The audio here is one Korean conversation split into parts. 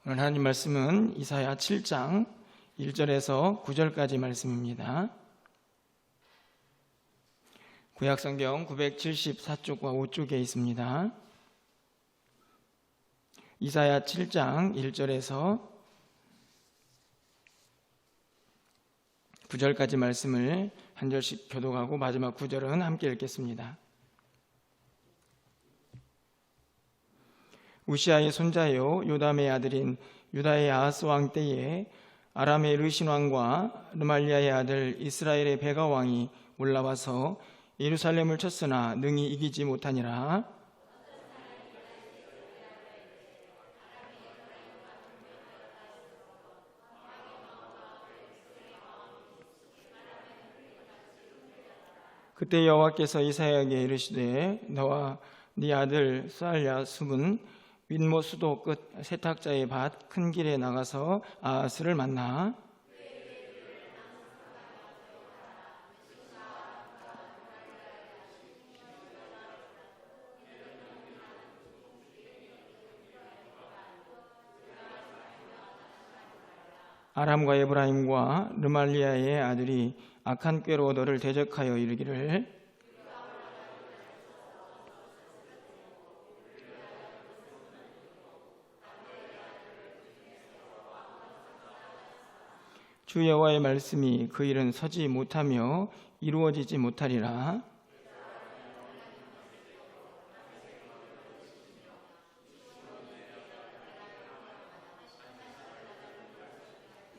오늘 하나님 말씀은 이사야 7장 1절에서 9절까지 말씀입니다. 구약성경 974쪽과 5쪽에 있습니다. 이사야 7장 1절에서 9절까지 말씀을 한 절씩 교독하고 마지막 9절은 함께 읽겠습니다. 우시아의 손자요 요담의 아들인 유다의 아하스 왕 때에 아람의 르신 왕과 르말리아의 아들 이스라엘의 베가 왕이 올라와서 예루살렘을 쳤으나 능히 이기지 못하니라. 그때 여호와께서 이사야에게 이르시되 너와 네 아들 스알랴숲은 윗모 수도 끝 세탁자의 밭 큰 길에 나가서 아하스를 만나 아람과 에브라임과 르말리아의 아들이 악한 꾀로 너를 대적하여 이르기를 주 여호와의 말씀이 그 일은 서지 못하며 이루어지지 못하리라.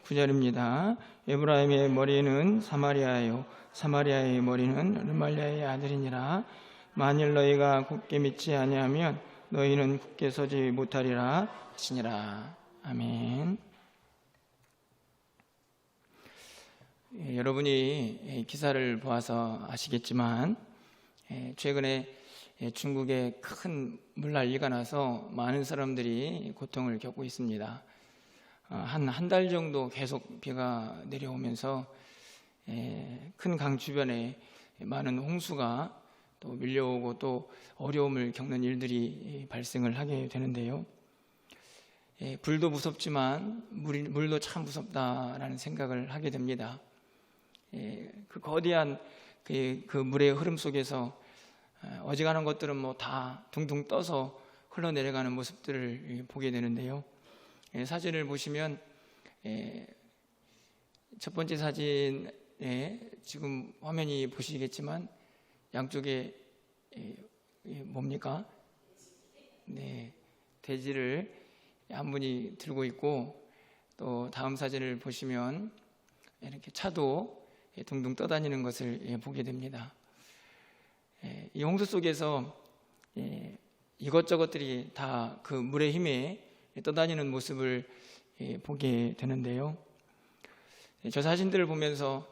구절입니다. 에브라임의 머리는 사마리아요 사마리아의 머리는 르말리아의 아들이니라. 만일 너희가 굳게 믿지 아니하면 너희는 굳게 서지 못하리라 하시니라. 아멘. 여러분이 기사를 보아서 아시겠지만 최근에 중국에 큰 물난리가 나서 많은 사람들이 고통을 겪고 있습니다. 한 달 정도 계속 비가 내려오면서 큰 강 주변에 많은 홍수가 또 밀려오고 또 어려움을 겪는 일들이 발생을 하게 되는데요. 불도 무섭지만 물도 참 무섭다라는 생각을 하게 됩니다. 그 거대한 그 물의 흐름 속에서 어지간한 것들은 뭐 다 둥둥 떠서 흘러내려가는 모습들을 보게 되는데요. 사진을 보시면 첫 번째 사진에 지금 화면이 보시겠지만 양쪽에 뭡니까? 네, 돼지를 한 분이 들고 있고 또 다음 사진을 보시면 이렇게 차도 둥둥 떠다니는 것을 보게 됩니다. 이 홍수 속에서 이것저것들이 다 그 물의 힘에 떠다니는 모습을 보게 되는데요. 저 사진들을 보면서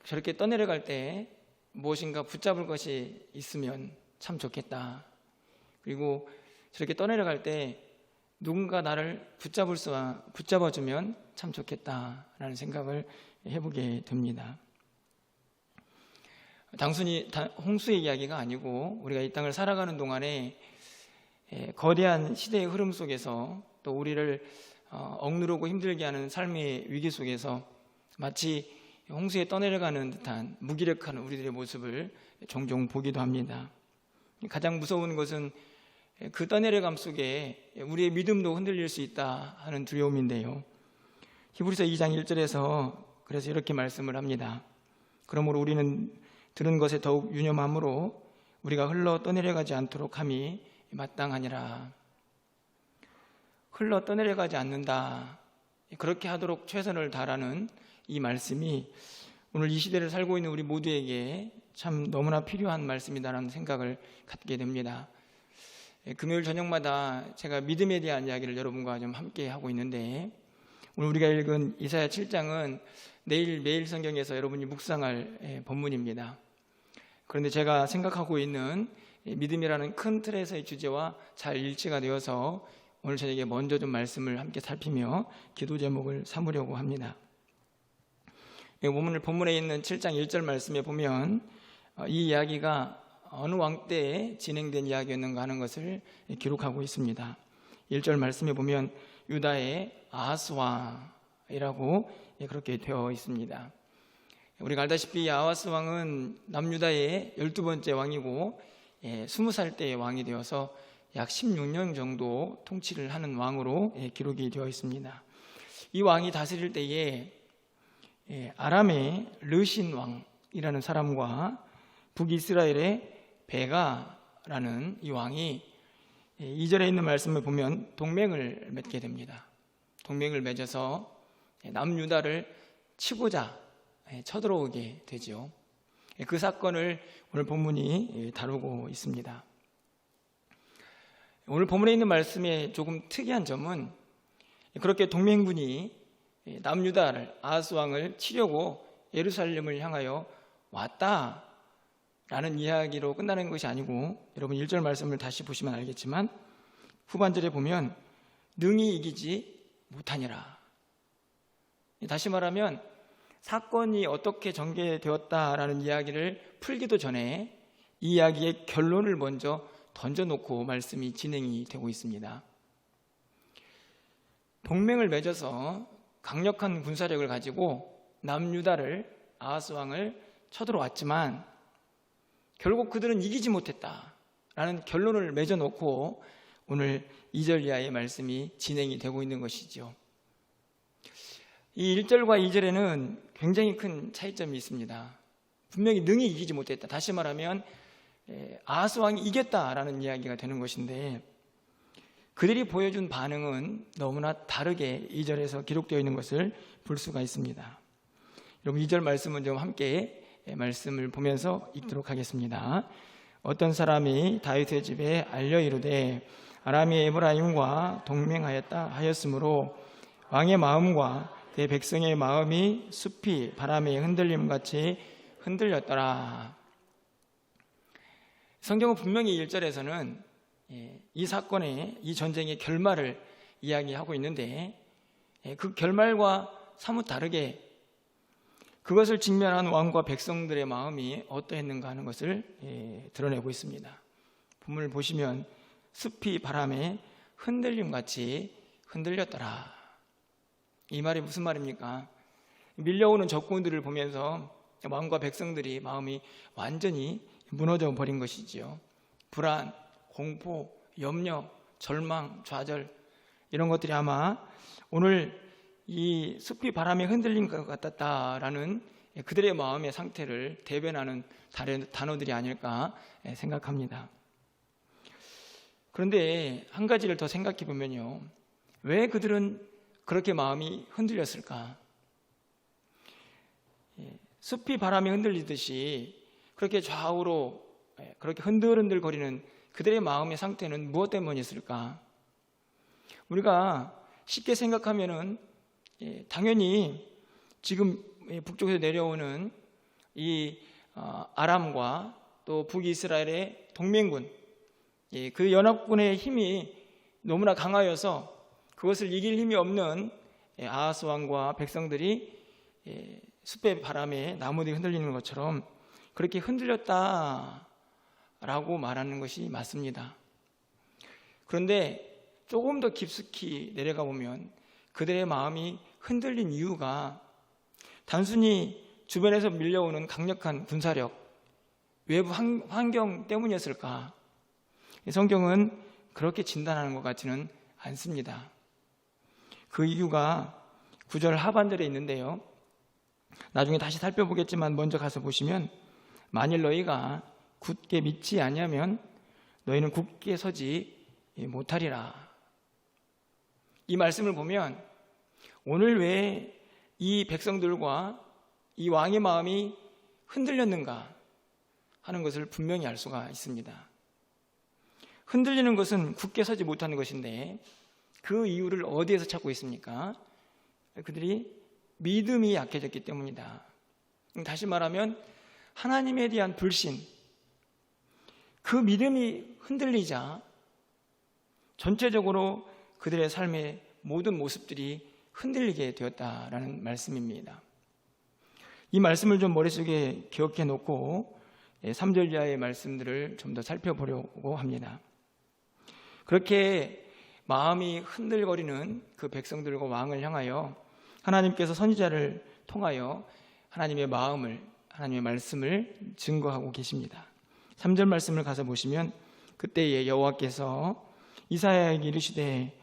저렇게 떠내려갈 때 무엇인가 붙잡을 것이 있으면 참 좋겠다. 그리고 저렇게 떠내려갈 때 누군가 나를 붙잡아주면 참 좋겠다라는 생각을 해보게 됩니다. 단순히 홍수의 이야기가 아니고 우리가 이 땅을 살아가는 동안에 거대한 시대의 흐름 속에서 또 우리를 억누르고 힘들게 하는 삶의 위기 속에서 마치 홍수에 떠내려가는 듯한 무기력한 우리들의 모습을 종종 보기도 합니다. 가장 무서운 것은 그 떠내려감 속에 우리의 믿음도 흔들릴 수 있다 하는 두려움인데요. 히브리서 2장 1절에서 그래서 이렇게 말씀을 합니다. 그러므로 우리는 들은 것에 더욱 유념함으로 우리가 흘러 떠내려가지 않도록 함이 마땅하니라. 흘러 떠내려가지 않는다. 그렇게 하도록 최선을 다하라는 이 말씀이 오늘 이 시대를 살고 있는 우리 모두에게 참 너무나 필요한 말씀이다라는 생각을 갖게 됩니다. 금요일 저녁마다 제가 믿음에 대한 이야기를 여러분과 좀 함께 하고 있는데 오늘 우리가 읽은 이사야 7장은 매일 성경에서 여러분이 묵상할 본문입니다. 그런데 제가 생각하고 있는 믿음이라는 큰 틀에서의 주제와 잘 일치가 되어서 오늘 저에게 먼저 좀 말씀을 함께 살피며 기도 제목을 삼으려고 합니다. 본문에 있는 7장 1절 말씀에 보면 이 이야기가 어느 왕 때에 진행된 이야기였는가 하는 것을 기록하고 있습니다. 1절 말씀에 보면 유다의 아하스 왕이라고 그렇게 되어 있습니다. 우리가 알다시피 아하스 왕은 남유다의 12번째 왕이고 20살 때의 왕이 되어서 약 16년 정도 통치를 하는 왕으로 기록이 되어 있습니다. 이 왕이 다스릴 때에 아람의 르신 왕이라는 사람과 북이스라엘의 베가라는 이 왕이 2절에 있는 말씀을 보면 동맹을 맺게 됩니다. 동맹을 맺어서 남유다를 치고자 쳐들어오게 되죠. 그 사건을 오늘 본문이 다루고 있습니다. 오늘 본문에 있는 말씀의 조금 특이한 점은 그렇게 동맹군이 남유다를 아하스 왕을 치려고 예루살렘을 향하여 왔다라는 이야기로 끝나는 것이 아니고, 여러분 1절 말씀을 다시 보시면 알겠지만 후반절에 보면 능히 이기지 못하니라. 다시 말하면 사건이 어떻게 전개되었다라는 이야기를 풀기도 전에 이 이야기의 결론을 먼저 던져놓고 말씀이 진행이 되고 있습니다. 동맹을 맺어서 강력한 군사력을 가지고 남유다를 아하스 왕을 쳐들어왔지만 결국 그들은 이기지 못했다라는 결론을 맺어놓고 오늘 2절 이하의 말씀이 진행이 되고 있는 것이죠. 이 1절과 2절에는 굉장히 큰 차이점이 있습니다. 분명히 능히 이기지 못했다, 다시 말하면 아하스 왕이 이겼다라는 이야기가 되는 것인데, 그들이 보여준 반응은 너무나 다르게 2절에서 기록되어 있는 것을 볼 수가 있습니다. 여러분 2절 말씀은 좀 함께 말씀을 보면서 읽도록 하겠습니다. 어떤 사람이 다윗의 집에 알려 이르되 아람이 에브라임과 동맹하였다 하였으므로 왕의 마음과 내 백성의 마음이 숲이 바람에 흔들림같이 흔들렸더라. 성경은 분명히 1절에서는 이 사건의, 이 전쟁의 결말을 이야기하고 있는데, 그 결말과 사뭇 다르게 그것을 직면한 왕과 백성들의 마음이 어떠했는가 하는 것을 드러내고 있습니다. 본문을 보시면 숲이 바람에 흔들림같이 흔들렸더라. 이 말이 무슨 말입니까? 밀려오는 적군들을 보면서 왕과 백성들이 마음이 완전히 무너져 버린 것이지요. 불안, 공포, 염려, 절망, 좌절, 이런 것들이 아마 오늘 이 숲이 바람에 흔들린 것 같았다라는 그들의 마음의 상태를 대변하는 단어들이 아닐까 생각합니다. 그런데 한 가지를 더 생각해 보면요, 왜 그들은 그렇게 마음이 흔들렸을까? 숲이 바람에 흔들리듯이 그렇게 좌우로 그렇게 흔들흔들 거리는 그들의 마음의 상태는 무엇 때문이었을까? 우리가 쉽게 생각하면은 당연히 지금 북쪽에서 내려오는 이 아람과 또 북이스라엘의 동맹군, 그 연합군의 힘이 너무나 강하여서 그것을 이길 힘이 없는 아하스 왕과 백성들이 숲의 바람에 나무들이 흔들리는 것처럼 그렇게 흔들렸다라고 말하는 것이 맞습니다. 그런데 조금 더 깊숙이 내려가 보면 그들의 마음이 흔들린 이유가 단순히 주변에서 밀려오는 강력한 군사력, 외부 환경 때문이었을까? 성경은 그렇게 진단하는 것 같지는 않습니다. 그 이유가 9절 하반절에 있는데요, 나중에 다시 살펴보겠지만 먼저 가서 보시면 만일 너희가 굳게 믿지 아니하면 너희는 굳게 서지 못하리라. 이 말씀을 보면 오늘 왜 이 백성들과 이 왕의 마음이 흔들렸는가 하는 것을 분명히 알 수가 있습니다. 흔들리는 것은 굳게 서지 못하는 것인데 그 이유를 어디에서 찾고 있습니까? 그들이 믿음이 약해졌기 때문이다. 다시 말하면 하나님에 대한 불신, 그 믿음이 흔들리자 전체적으로 그들의 삶의 모든 모습들이 흔들리게 되었다라는 말씀입니다. 이 말씀을 좀 머릿속에 기억해 놓고 3절 이하의 말씀들을 좀 더 살펴보려고 합니다. 그렇게 마음이 흔들거리는 그 백성들과 왕을 향하여 하나님께서 선지자를 통하여 하나님의 마음을, 하나님의 말씀을 증거하고 계십니다. 3절 말씀을 가서 보시면 그때에 여호와께서 이사야에게 이르시되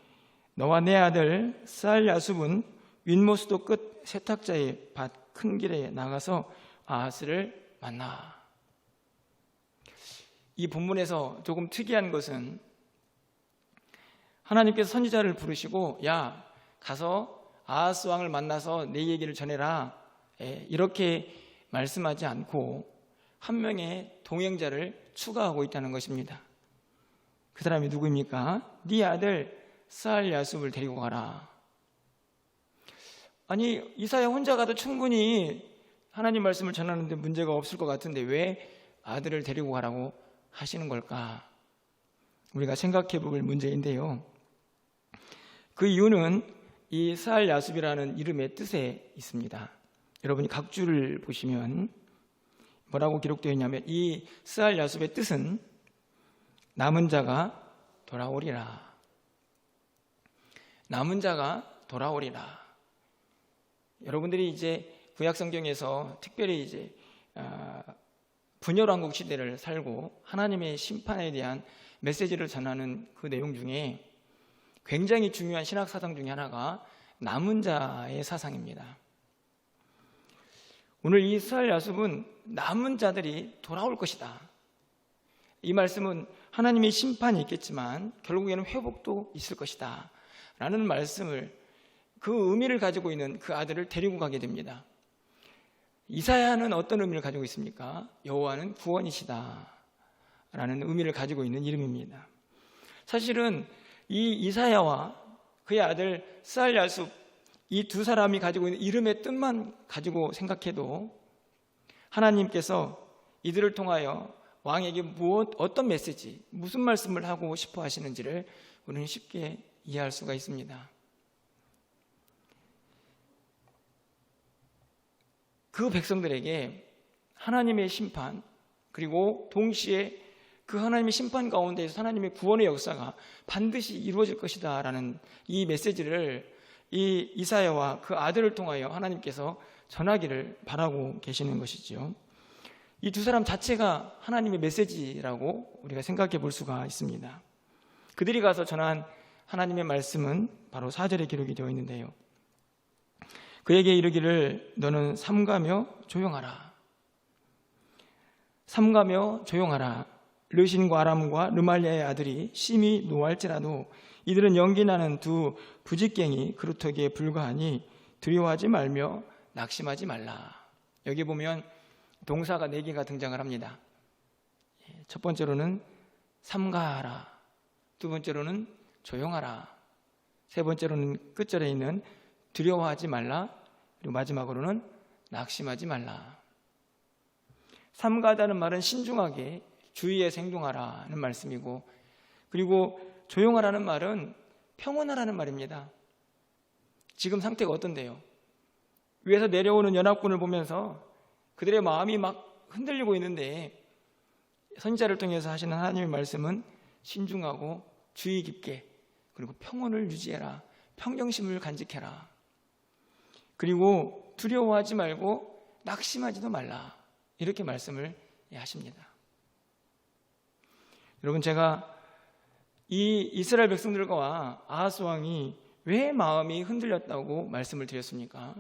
너와 내 아들 스알야숲은 윗모수도 끝 세탁자의 밭 큰 길에 나가서 아하스를 만나. 이 본문에서 조금 특이한 것은 하나님께서 선지자를 부르시고 야 가서 아하스 왕을 만나서 내 얘기를 전해라 이렇게 말씀하지 않고 한 명의 동행자를 추가하고 있다는 것입니다. 그 사람이 누구입니까? 네 아들 스알야숲을 데리고 가라. 아니 이사야 혼자 가도 충분히 하나님 말씀을 전하는데 문제가 없을 것 같은데 왜 아들을 데리고 가라고 하시는 걸까? 우리가 생각해 볼 문제인데요. 그 이유는 이 스알야숲이라는 이름의 뜻에 있습니다. 여러분이 각주를 보시면 뭐라고 기록되어 있냐면 이 스알야숲의 뜻은 남은 자가 돌아오리라. 남은 자가 돌아오리라. 여러분들이 이제 구약 성경에서 특별히 이제 분열왕국 시대를 살고 하나님의 심판에 대한 메시지를 전하는 그 내용 중에 굉장히 중요한 신학 사상 중에 하나가 남은 자의 사상입니다. 오늘 이 스알야숲은 남은 자들이 돌아올 것이다. 이 말씀은 하나님의 심판이 있겠지만 결국에는 회복도 있을 것이다 라는 말씀을, 그 의미를 가지고 있는 그 아들을 데리고 가게 됩니다. 이사야는 어떤 의미를 가지고 있습니까? 여호와는 구원이시다 라는 의미를 가지고 있는 이름입니다. 사실은 이 이사야와 그의 아들 스알야숲, 이 두 사람이 가지고 있는 이름의 뜻만 가지고 생각해도 하나님께서 이들을 통하여 왕에게 어떤 메시지, 무슨 말씀을 하고 싶어 하시는지를 우리는 쉽게 이해할 수가 있습니다. 그 백성들에게 하나님의 심판, 그리고 동시에 그 하나님의 심판 가운데에서 하나님의 구원의 역사가 반드시 이루어질 것이다 라는 이 메시지를 이 이사야와 그 아들을 통하여 하나님께서 전하기를 바라고 계시는 것이죠. 이 두 사람 자체가 하나님의 메시지라고 우리가 생각해 볼 수가 있습니다. 그들이 가서 전한 하나님의 말씀은 바로 4절에 기록이 되어 있는데요. 그에게 이르기를 너는 삼가며 조용하라. 삼가며 조용하라. 르신과 아람과 르말리아의 아들이 심히 노할지라도 이들은 연기나는 두 부직갱이 그루터기에 불과하니 두려워하지 말며 낙심하지 말라. 여기 보면 동사가 4개가 등장을 합니다. 첫 번째로는 삼가하라, 두 번째로는 조용하라, 세 번째로는 끝절에 있는 두려워하지 말라, 그리고 마지막으로는 낙심하지 말라. 삼가하다는 말은 신중하게 주의해서 행동하라는 말씀이고, 그리고 조용하라는 말은 평온하라는 말입니다. 지금 상태가 어떤데요? 위에서 내려오는 연합군을 보면서 그들의 마음이 막 흔들리고 있는데 선지자를 통해서 하시는 하나님의 말씀은 신중하고 주의 깊게, 그리고 평온을 유지해라, 평정심을 간직해라, 그리고 두려워하지 말고 낙심하지도 말라, 이렇게 말씀을 하십니다. 여러분, 제가 이 이스라엘 백성들과 아하스 왕이 왜 마음이 흔들렸다고 말씀을 드렸습니까?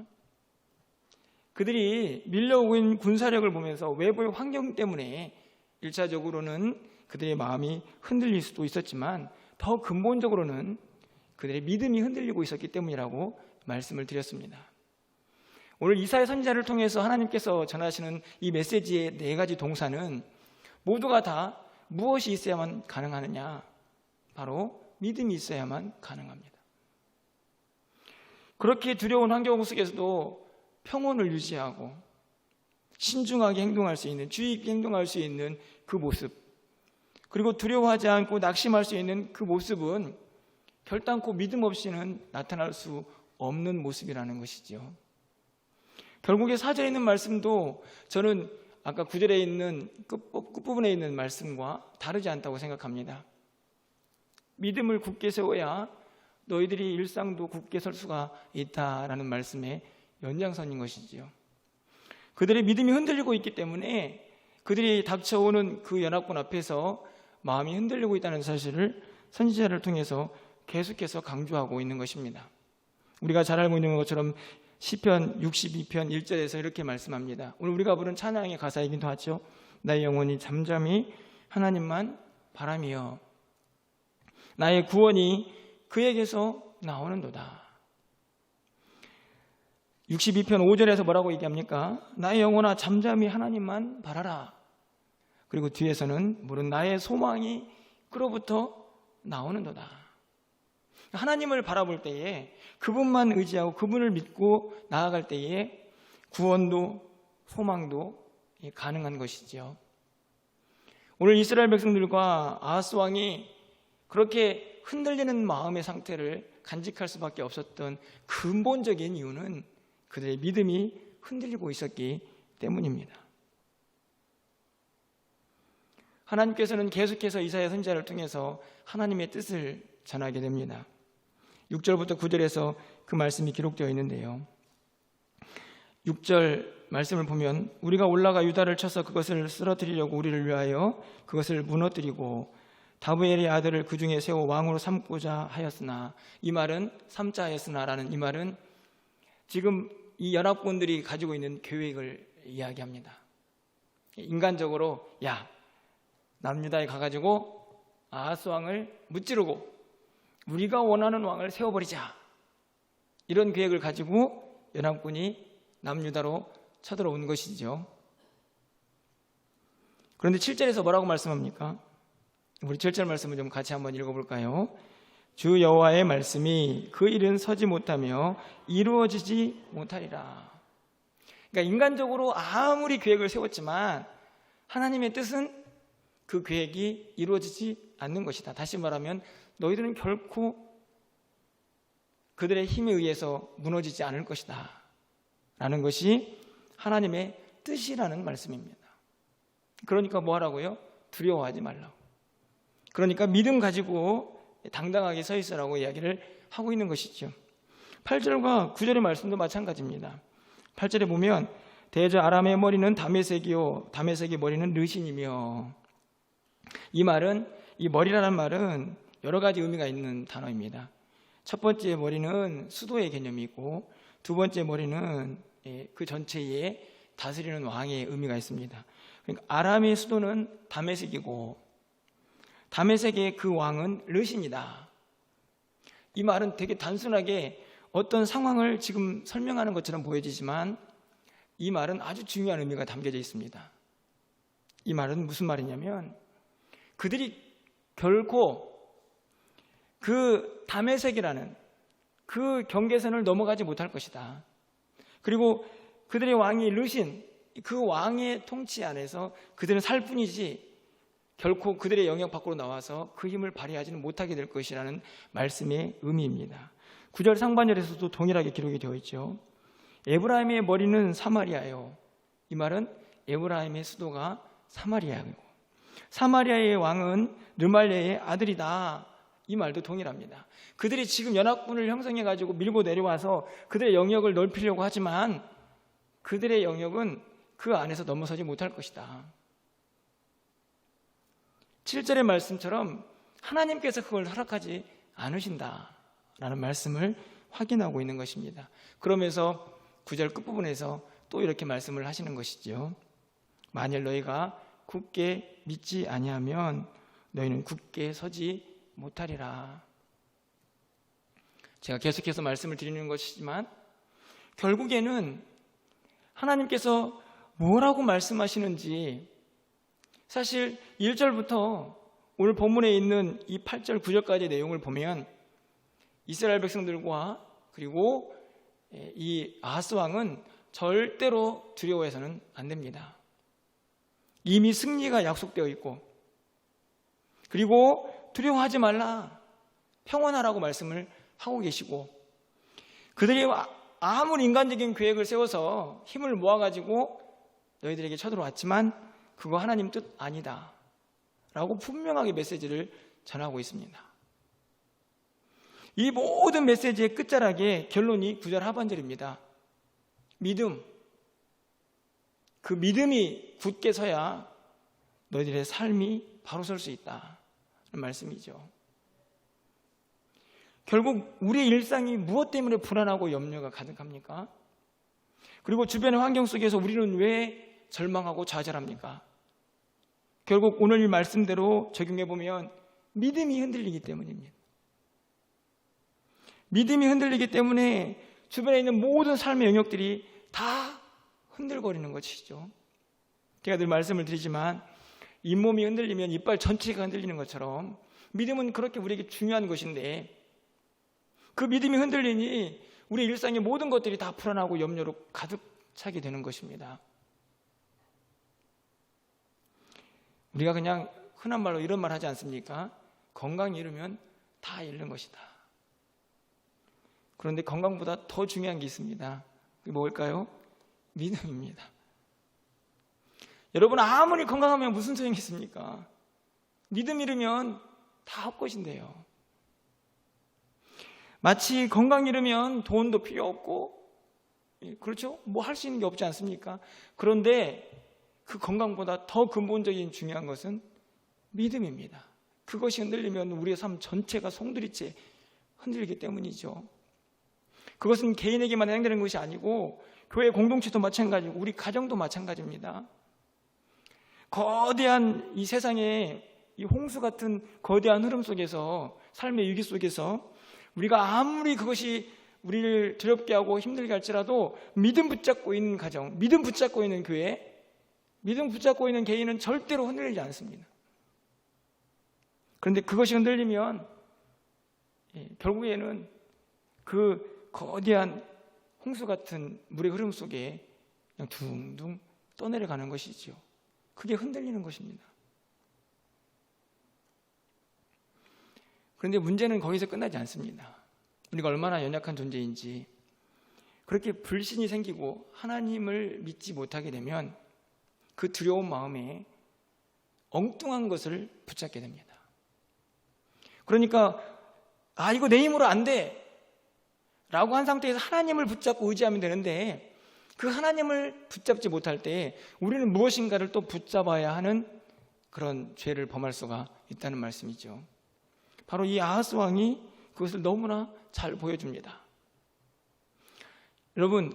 그들이 밀려오고 있는 군사력을 보면서 외부의 환경 때문에 1차적으로는 그들의 마음이 흔들릴 수도 있었지만 더 근본적으로는 그들의 믿음이 흔들리고 있었기 때문이라고 말씀을 드렸습니다. 오늘 이사야 선지자를 통해서 하나님께서 전하시는 이 메시지의 4가지 동사는 모두가 다 무엇이 있어야만 가능하느냐? 바로 믿음이 있어야만 가능합니다. 그렇게 두려운 환경 속에서도 평온을 유지하고 신중하게 행동할 수 있는, 주의 있게 행동할 수 있는 그 모습, 그리고 두려워하지 않고 낙심할 수 있는 그 모습은 결단코 믿음 없이는 나타날 수 없는 모습이라는 것이죠. 결국에 4절에 있는 말씀도 저는 아까 9절에 있는 끝부분에 있는 말씀과 다르지 않다고 생각합니다. 믿음을 굳게 세워야 너희들이 일상도 굳게 설 수가 있다라는 말씀의 연장선인 것이지요. 그들의 믿음이 흔들리고 있기 때문에 그들이 닥쳐오는 그 연합군 앞에서 마음이 흔들리고 있다는 사실을 선지자를 통해서 계속해서 강조하고 있는 것입니다. 우리가 잘 알고 있는 것처럼 시편 62편 1절에서 이렇게 말씀합니다. 오늘 우리가 부른 찬양의 가사이기도 하죠. 나의 영혼이 잠잠히 하나님만 바라며 나의 구원이 그에게서 나오는도다. 62편 5절에서 뭐라고 얘기합니까? 나의 영혼아 잠잠히 하나님만 바라라. 그리고 뒤에서는 물은 나의 소망이 그로부터 나오는도다. 하나님을 바라볼 때에 그분만 의지하고 그분을 믿고 나아갈 때에 구원도 소망도 가능한 것이지요. 오늘 이스라엘 백성들과 아하스 왕이 그렇게 흔들리는 마음의 상태를 간직할 수밖에 없었던 근본적인 이유는 그들의 믿음이 흔들리고 있었기 때문입니다. 하나님께서는 계속해서 이사야 선지자를 통해서 하나님의 뜻을 전하게 됩니다. 6절부터 9절에서 그 말씀이 기록되어 있는데요. 6절 말씀을 보면 우리가 올라가 유다를 쳐서 그것을 쓰러뜨리려고 우리를 위하여 그것을 무너뜨리고 다브엘의 아들을 그 중에 세워 왕으로 삼고자 하였으나, 이 말은 삼자 하였으나라는 이 말은 지금 이 연합군들이 가지고 있는 계획을 이야기합니다. 인간적으로 남유다에 가가지고 아하스 왕을 무찌르고 우리가 원하는 왕을 세워버리자, 이런 계획을 가지고 연합군이 남유다로 쳐들어온 것이죠. 그런데 7절에서 뭐라고 말씀합니까? 우리 7절 말씀을 좀 같이 한번 읽어볼까요? 주 여호와의 말씀이 그 일은 서지 못하며 이루어지지 못하리라. 그러니까 인간적으로 아무리 계획을 세웠지만 하나님의 뜻은 그 계획이 이루어지지 않는 것이다. 다시 말하면 너희들은 결코 그들의 힘에 의해서 무너지지 않을 것이다 라는 것이 하나님의 뜻이라는 말씀입니다. 그러니까 뭐 하라고요? 두려워하지 말라고. 그러니까 믿음 가지고 당당하게 서 있으라고 이야기를 하고 있는 것이죠. 8절과 9절의 말씀도 마찬가지입니다. 8절에 보면 대저 아람의 머리는 다메섹이요 다메섹의 머리는 르신이며, 이 말은, 이 머리라는 말은 여러 가지 의미가 있는 단어입니다. 첫 번째 머리는 수도의 개념이 있고, 두 번째 머리는 그 전체에 다스리는 왕의 의미가 있습니다. 그러니까 아람의 수도는 다메섹이고 다메섹의 그 왕은 르신이다. 이 말은 되게 단순하게 어떤 상황을 지금 설명하는 것처럼 보여지지만 이 말은 아주 중요한 의미가 담겨져 있습니다. 이 말은 무슨 말이냐면 그들이 결코 그 다메섹이라는 그 경계선을 넘어가지 못할 것이다. 그리고 그들의 왕이 르신, 그 왕의 통치 안에서 그들은 살 뿐이지 결코 그들의 영역 밖으로 나와서 그 힘을 발휘하지는 못하게 될 것이라는 말씀의 의미입니다. 9절 상반절에서도 동일하게 기록이 되어 있죠. 에브라임의 머리는 사마리아요. 이 말은 에브라임의 수도가 사마리아이고 사마리아의 왕은 르말레의 아들이다. 이 말도 동일합니다. 그들이 지금 연합군을 형성해 가지고 밀고 내려와서 그들의 영역을 넓히려고 하지만 그들의 영역은 그 안에서 넘어서지 못할 것이다. 7절의 말씀처럼 하나님께서 그걸 허락하지 않으신다라는 말씀을 확인하고 있는 것입니다. 그러면서 9절 끝부분에서 또 이렇게 말씀을 하시는 것이죠. 만일 너희가 굳게 믿지 아니하면 너희는 굳게 서지 못하리라. 제가 계속해서 말씀을 드리는 것이지만 결국에는 하나님께서 뭐라고 말씀하시는지, 사실 1절부터 오늘 본문에 있는 이 8절 9절까지의 내용을 보면 이스라엘 백성들과 그리고 이 아하스 왕은 절대로 두려워해서는 안 됩니다. 이미 승리가 약속되어 있고, 그리고 두려워하지 말라, 평온하라고 말씀을 하고 계시고, 그들이 아무리 인간적인 계획을 세워서 힘을 모아가지고 너희들에게 쳐들어왔지만 그거 하나님 뜻 아니다 라고 분명하게 메시지를 전하고 있습니다. 이 모든 메시지의 끝자락에 결론이 9절 하반절입니다. 믿음. 그 믿음이 굳게 서야 너희들의 삶이 바로 설 수 있다 는 말씀이죠. 결국 우리의 일상이 무엇 때문에 불안하고 염려가 가득합니까? 그리고 주변의 환경 속에서 우리는 왜 절망하고 좌절합니까? 결국 오늘 이 말씀대로 적용해 보면 믿음이 흔들리기 때문입니다. 믿음이 흔들리기 때문에 주변에 있는 모든 삶의 영역들이 다 흔들거리는 것이죠. 제가 늘 말씀을 드리지만 잇몸이 흔들리면 이빨 전체가 흔들리는 것처럼 믿음은 그렇게 우리에게 중요한 것인데, 그 믿음이 흔들리니 우리 일상의 모든 것들이 다 불안하고 염려로 가득 차게 되는 것입니다. 우리가 그냥 흔한 말로 이런 말 하지 않습니까? 건강이 잃으면 다 잃는 것이다. 그런데 건강보다 더 중요한 게 있습니다. 그게 뭘까요? 믿음입니다. 여러분, 아무리 건강하면 무슨 소용이 있습니까? 믿음 잃으면 다 헛것인데요. 마치 건강 잃으면 돈도 필요 없고, 그렇죠? 뭐 할 수 있는 게 없지 않습니까? 그런데 그 건강보다 더 근본적인 중요한 것은 믿음입니다. 그것이 흔들리면 우리의 삶 전체가 송두리째 흔들리기 때문이죠. 그것은 개인에게만 해당되는 것이 아니고 교회 공동체도 마찬가지고 우리 가정도 마찬가지입니다. 거대한 이 세상의 이 홍수 같은 거대한 흐름 속에서, 삶의 위기 속에서 우리가 아무리 그것이 우리를 두렵게 하고 힘들게 할지라도 믿음 붙잡고 있는 가정, 믿음 붙잡고 있는 교회, 믿음 붙잡고 있는 개인은 절대로 흔들리지 않습니다. 그런데 그것이 흔들리면 결국에는 그 거대한 홍수 같은 물의 흐름 속에 그냥 둥둥 떠내려가는 것이죠. 그게 흔들리는 것입니다. 그런데 문제는 거기서 끝나지 않습니다. 우리가 얼마나 연약한 존재인지, 그렇게 불신이 생기고 하나님을 믿지 못하게 되면 그 두려운 마음에 엉뚱한 것을 붙잡게 됩니다. 그러니까 이거 내 힘으로 안 돼 라고 한 상태에서 하나님을 붙잡고 의지하면 되는데, 그 하나님을 붙잡지 못할 때 우리는 무엇인가를 또 붙잡아야 하는 그런 죄를 범할 수가 있다는 말씀이죠. 바로 이 아하스 왕이 그것을 너무나 잘 보여줍니다. 여러분,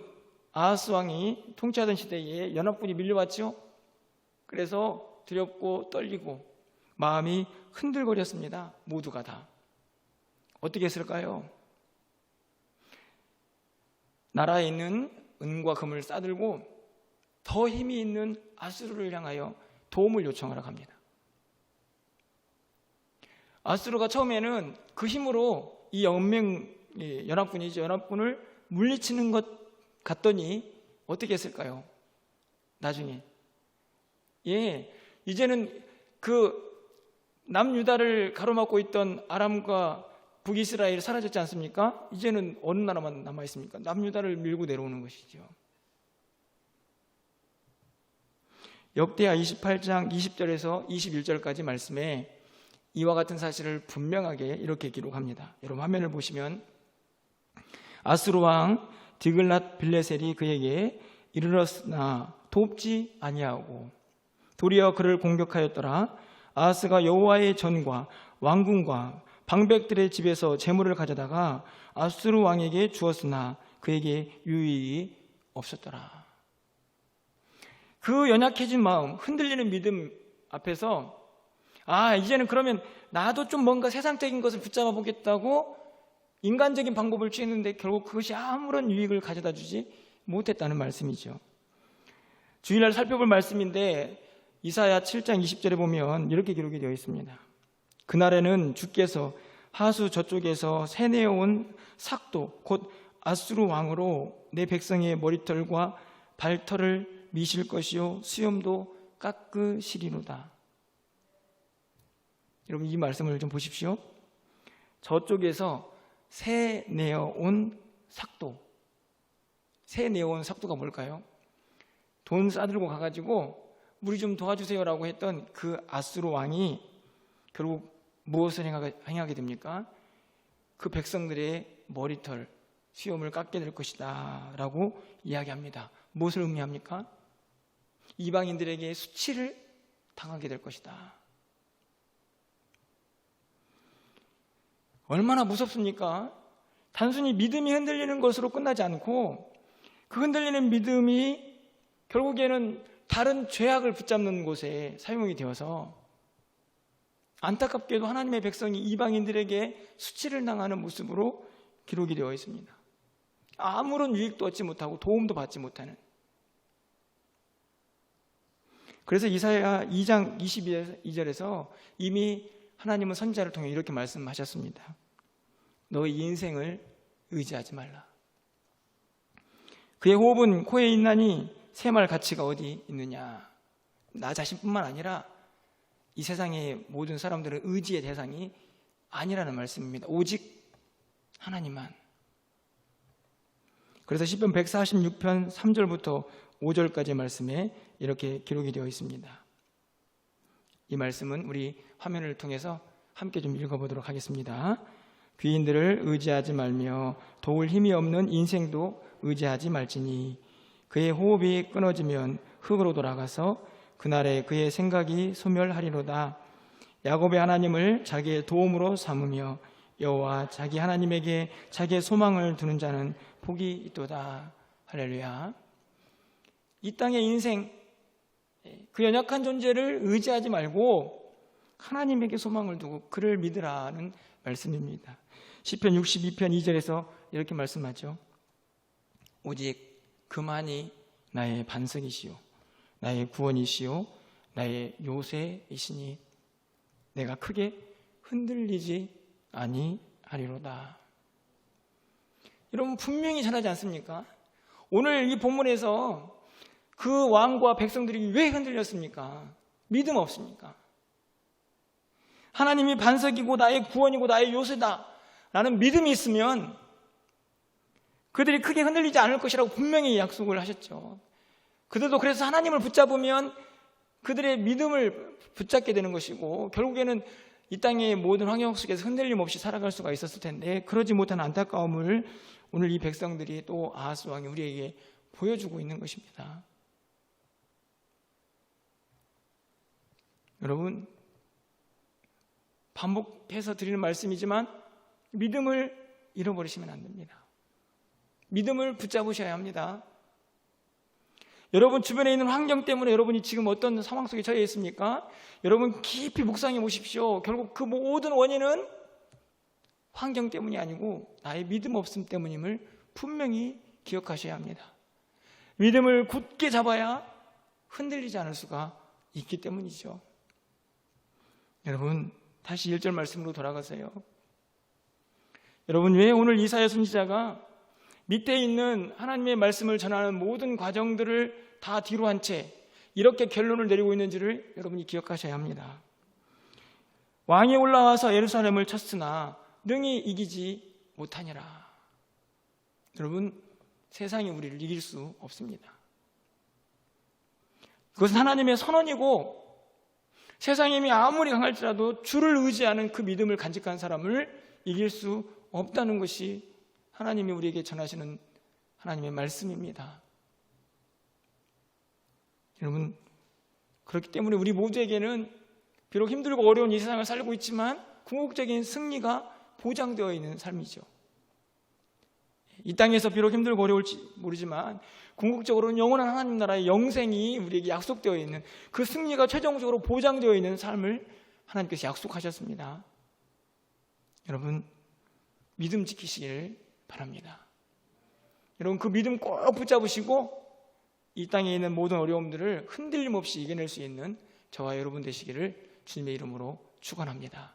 아하스 왕이 통치하던 시대에 연합군이 밀려왔죠. 그래서 두렵고 떨리고 마음이 흔들거렸습니다. 모두가 다. 어떻게 했을까요? 나라에 있는 은과 금을 싸들고 더 힘이 있는 아수르를 향하여 도움을 요청하러 갑니다. 아수르가 처음에는 그 힘으로 이 연합군이죠. 연합군을 물리치는 것 같더니 어떻게 했을까요? 나중에 이제는 그 남유다를 가로막고 있던 아람과 북이스라엘이 사라졌지 않습니까? 이제는 어느 나라만 남아있습니까? 남유다를 밀고 내려오는 것이죠. 역대하 28장 20절에서 21절까지 말씀에 이와 같은 사실을 분명하게 이렇게 기록합니다. 여러분 화면을 보시면, 아수르 왕 디글랏 빌레셀이 그에게 이르렀으나 돕지 아니하고 도리어 그를 공격하였더라. 아하스가 여호와의 전과 왕궁과 방백들의 집에서 재물을 가져다가 아수르 왕에게 주었으나 그에게 유익이 없었더라. 그 연약해진 마음, 흔들리는 믿음 앞에서 이제는 그러면 나도 좀 뭔가 세상적인 것을 붙잡아 보겠다고 인간적인 방법을 취했는데 결국 그것이 아무런 유익을 가져다 주지 못했다는 말씀이죠. 주일날 살펴볼 말씀인데 이사야 7장 20절에 보면 이렇게 기록이 되어 있습니다. 그날에는 주께서 하수 저쪽에서 새내어온 삭도 곧 아수르 왕으로 내 백성의 머리털과 발털을 미실 것이요 수염도 깎으시리로다. 여러분 이 말씀을 좀 보십시오. 저쪽에서 새내어온 삭도, 새내어온 삭도가 뭘까요? 돈 싸들고 가가지고 우리 좀 도와주세요라고 했던 그 아수르 왕이 결국 무엇을 행하게 됩니까? 그 백성들의 머리털, 수염을 깎게 될 것이다 라고 이야기합니다. 무엇을 의미합니까? 이방인들에게 수치를 당하게 될 것이다. 얼마나 무섭습니까? 단순히 믿음이 흔들리는 것으로 끝나지 않고 그 흔들리는 믿음이 결국에는 다른 죄악을 붙잡는 곳에 사용이 되어서 안타깝게도 하나님의 백성이 이방인들에게 수치를 당하는 모습으로 기록이 되어 있습니다. 아무런 유익도 얻지 못하고 도움도 받지 못하는. 그래서 이사야 2장 22절에서 이미 하나님은 선지자를 통해 이렇게 말씀하셨습니다. 너의 인생을 의지하지 말라. 그의 호흡은 코에 있나니 샘할 가치가 어디 있느냐. 나 자신뿐만 아니라 이 세상의 모든 사람들은 의지의 대상이 아니라는 말씀입니다. 오직 하나님만. 그래서 시편 146편 3절부터 5절까지의 말씀에 이렇게 기록이 되어 있습니다. 이 말씀은 우리 화면을 통해서 함께 좀 읽어보도록 하겠습니다. 귀인들을 의지하지 말며 도울 힘이 없는 인생도 의지하지 말지니 그의 호흡이 끊어지면 흙으로 돌아가서 그날에 그의 생각이 소멸하리로다. 야곱의 하나님을 자기의 도움으로 삼으며 여호와 자기 하나님에게 자기의 소망을 두는 자는 복이 있도다. 할렐루야. 이 땅의 인생, 그 연약한 존재를 의지하지 말고 하나님에게 소망을 두고 그를 믿으라는 말씀입니다. 시편 62편 2절에서 이렇게 말씀하죠. 오직 그만이 나의 반석이시오 나의 구원이시오 나의 요새이시니 내가 크게 흔들리지 아니하리로다. 여러분 분명히 전하지 않습니까? 오늘 이 본문에서 그 왕과 백성들이 왜 흔들렸습니까? 믿음 없습니까? 하나님이 반석이고 나의 구원이고 나의 요새다 라는 믿음이 있으면 그들이 크게 흔들리지 않을 것이라고 분명히 약속을 하셨죠. 그들도 그래서 하나님을 붙잡으면 그들의 믿음을 붙잡게 되는 것이고 결국에는 이 땅의 모든 환경 속에서 흔들림 없이 살아갈 수가 있었을 텐데 그러지 못한 안타까움을 오늘 이 백성들이 또 아하스 왕이 우리에게 보여주고 있는 것입니다. 여러분 반복해서 드리는 말씀이지만 믿음을 잃어버리시면 안 됩니다. 믿음을 붙잡으셔야 합니다. 여러분 주변에 있는 환경 때문에 여러분이 지금 어떤 상황 속에 처해 있습니까? 여러분 깊이 묵상해 보십시오. 결국 그 모든 원인은 환경 때문이 아니고 나의 믿음 없음 때문임을 분명히 기억하셔야 합니다. 믿음을 굳게 잡아야 흔들리지 않을 수가 있기 때문이죠. 여러분 다시 1절 말씀으로 돌아가세요. 여러분 왜 오늘 이사야 선지자가 밑에 있는 하나님의 말씀을 전하는 모든 과정들을 다 뒤로 한 채 이렇게 결론을 내리고 있는지를 여러분이 기억하셔야 합니다. 왕이 올라와서 예루살렘을 쳤으나 능히 이기지 못하니라. 여러분 세상이 우리를 이길 수 없습니다. 그것은 하나님의 선언이고 세상의 힘이 아무리 강할지라도 주를 의지하는 그 믿음을 간직한 사람을 이길 수 없다는 것이 하나님이 우리에게 전하시는 하나님의 말씀입니다. 여러분 그렇기 때문에 우리 모두에게는 비록 힘들고 어려운 이 세상을 살고 있지만 궁극적인 승리가 보장되어 있는 삶이죠. 이 땅에서 비록 힘들고 어려울지 모르지만 궁극적으로는 영원한 하나님 나라의 영생이 우리에게 약속되어 있는 그 승리가 최종적으로 보장되어 있는 삶을 하나님께서 약속하셨습니다. 여러분 믿음 지키시길 바랍니다. 여러분 그 믿음 꼭 붙잡으시고 이 땅에 있는 모든 어려움들을 흔들림 없이 이겨낼 수 있는 저와 여러분 되시기를 주님의 이름으로 축원합니다.